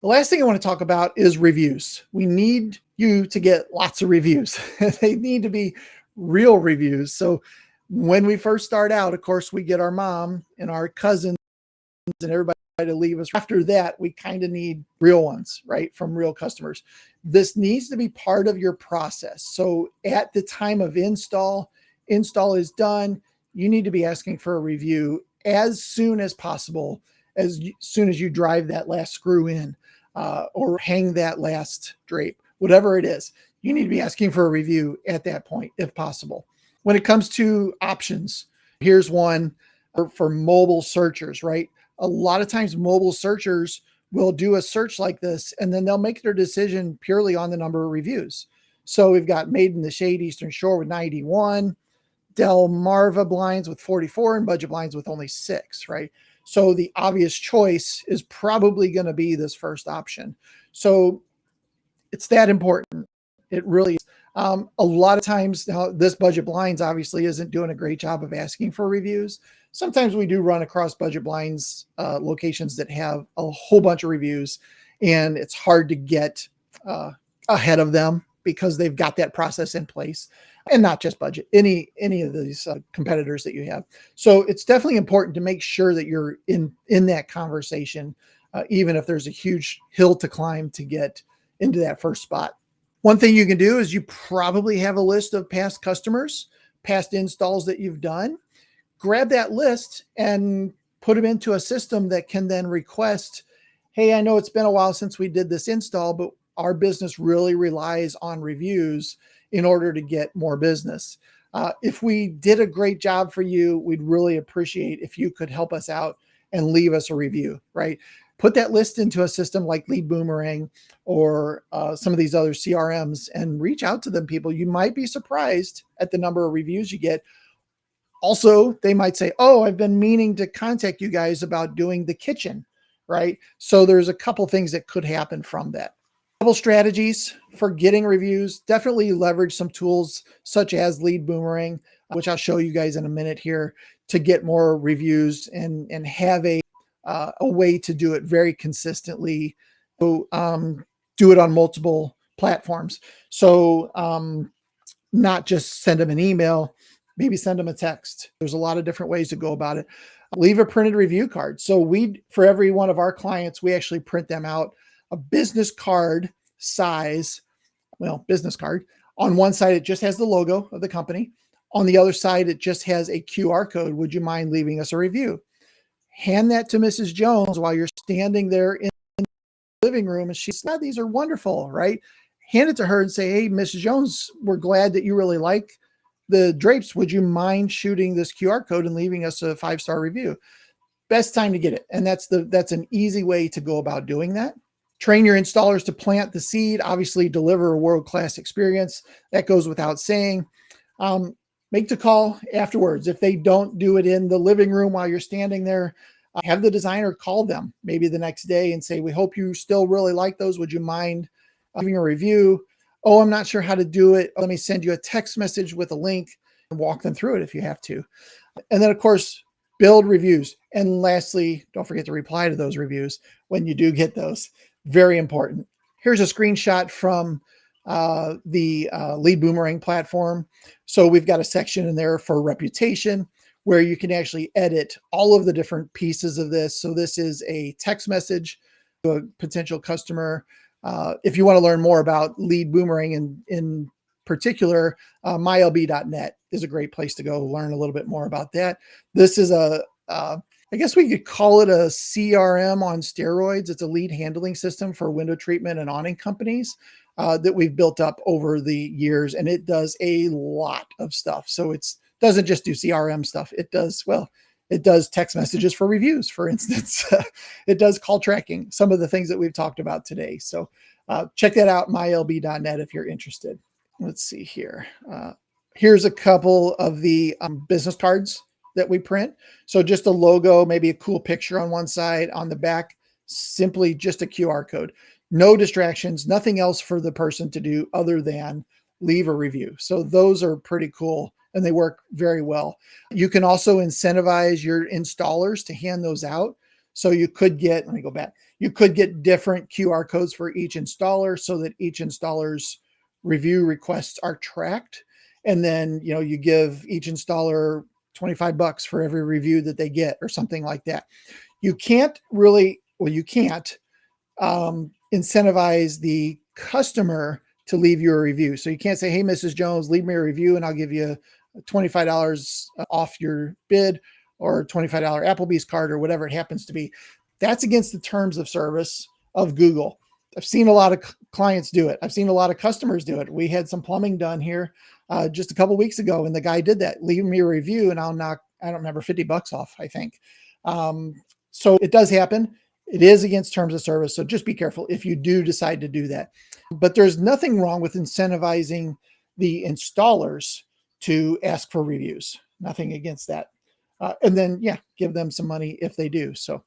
The last thing I want to talk about is reviews. We need you to get lots of reviews. They need to be real reviews. So when we first start out, of course, we get our mom and our cousins and everybody to leave us. After that, we kind of need real ones, right? From real customers. This needs to be part of your process. So at the time of install is done, you need to be asking for a review as soon as possible, as soon as you drive that last screw in or hang that last drape, whatever it is. You need to be asking for a review at that point, if possible. When it comes to options, here's one for mobile searchers, right? A lot of times mobile searchers will do a search like this, and then they'll make their decision purely on the number of reviews. So we've got Made in the Shade Eastern Shore with 91, Delmarva blinds with 44, and budget blinds with only 6, right? So the obvious choice is probably going to be this first option. So it's that important. It really is. A lot of times now, this budget blinds obviously isn't doing a great job of asking for reviews. Sometimes we do run across budget blinds locations that have a whole bunch of reviews, and it's hard to get ahead of them because they've got that process in place. And not just budget, any of these competitors that you have. So it's definitely important to make sure that you're in that conversation, even if there's a huge hill to climb to get into that first spot. One thing you can do is you probably have a list of past customers, past installs that you've done. Grab that list and put them into a system that can then request, hey, I know it's been a while since we did this install, but our business really relies on reviews in order to get more business. If we did a great job for you, we'd really appreciate if you could help us out and leave us a review, right? Put that list into a system like Lead Boomerang or some of these other CRMs and reach out to them, people. You might be surprised at the number of reviews you get. Also, they might say, oh, I've been meaning to contact you guys about doing the kitchen, right? So there's a couple things that could happen from that. Couple strategies for getting reviews. Definitely leverage some tools such as Lead Boomerang, which I'll show you guys in a minute here, to get more reviews and have a way to do it very consistently. So do it on multiple platforms. So not just send them an email, maybe send them a text. There's a lot of different ways to go about it. Leave a printed review card. So for every one of our clients, we actually print them out a business card size, business card. On one side, it just has the logo of the company. On the other side, it just has a QR code. Would you mind leaving us a review? Hand that to Mrs. Jones while you're standing there in the living room. And she said, these are wonderful, right? Hand it to her and say, hey, Mrs. Jones, we're glad that you really like the drapes. Would you mind shooting this QR code and leaving us a 5-star review? Best time to get it. And that's an easy way to go about doing that. Train your installers to plant the seed, obviously deliver a world-class experience. That goes without saying. Make the call afterwards. If they don't do it in the living room while you're standing there, have the designer call them maybe the next day and say, we hope you still really like those. Would you mind leaving a review? Oh, I'm not sure how to do it. Let me send you a text message with a link and walk them through it if you have to. And then, of course, build reviews. And lastly, don't forget to reply to those reviews when you do get those. Very important. Here's a screenshot from the Lead Boomerang platform. So we've got a section in there for reputation where you can actually edit all of the different pieces of this. So this is a text message to a potential customer. If you want to learn more about Lead Boomerang in particular, mylb.net is a great place to go learn a little bit more about that. This is I guess we could call it a CRM on steroids. It's a lead handling system for window treatment and awning companies that we've built up over the years, and it does a lot of stuff. So it doesn't just do CRM stuff. It does text messages for reviews, for instance. It does call tracking, some of the things that we've talked about today. So check that out, mylb.net, if you're interested. Let's see here. Here's a couple of the business cards that we print. So just a logo, maybe a cool picture on one side, on the back, simply just a QR code. No distractions, nothing else for the person to do other than leave a review. So those are pretty cool and they work very well. You can also incentivize your installers to hand those out. So you could get, let me go back, you could get different QR codes for each installer so that each installer's review requests are tracked. And then, you give each installer $25 for every review that they get or something like that. You can't really, well, you can't incentivize the customer to leave you a review. So you can't say, hey, Mrs. Jones, leave me a review and I'll give you $25 off your bid or $25 Applebee's card or whatever it happens to be. That's against the terms of service of Google. I've seen a lot of clients do it. I've seen a lot of customers do it. We had some plumbing done here just a couple of weeks ago, and the guy did that. Leave me a review and I'll knock, I don't remember, $50 off, I think. So it does happen. It is against terms of service. So just be careful if you do decide to do that. But there's nothing wrong with incentivizing the installers to ask for reviews. Nothing against that. And then, yeah, give them some money if they do. So